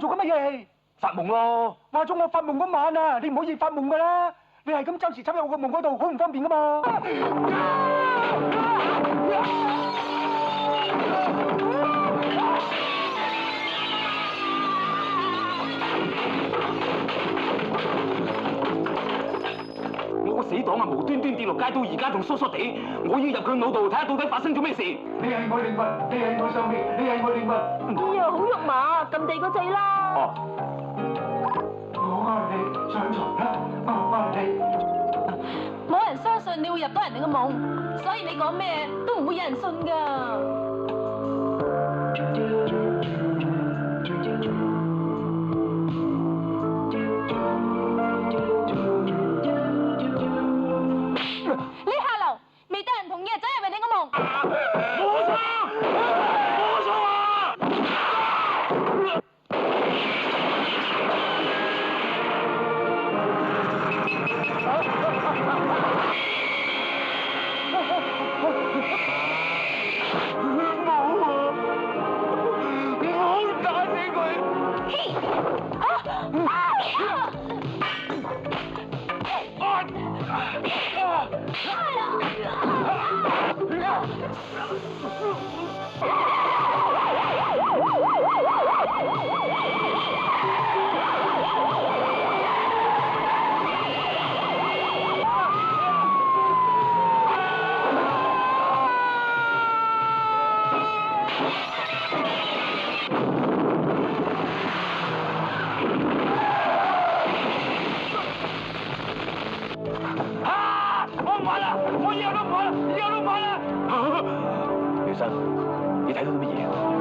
做緊乜嘢？發夢咯！話咗我發夢嗰晚啊，你唔可以發夢噶啦，你係咁周時插入我個夢嗰度，好唔方便噶嘛。我個死黨啊，無端端跌落街，到而家仲疏疏地，我要入佢腦度睇下到底發生咗咩事。你係我靈魂，你係我生命，你係我靈魂。哎呀，好肉麻，撳地個掣啦！哦，我愛你，上床啦，我愛你。冇人相信你會入到人哋嘅夢，所以你講咩都唔會有人信㗎。你下流，未得人同意就走入嚟你個夢。冇錯，冇錯啊！我唔玩啦！我以後都唔玩啦！以後都唔玩啦！醫生，你睇到啲乜嘢？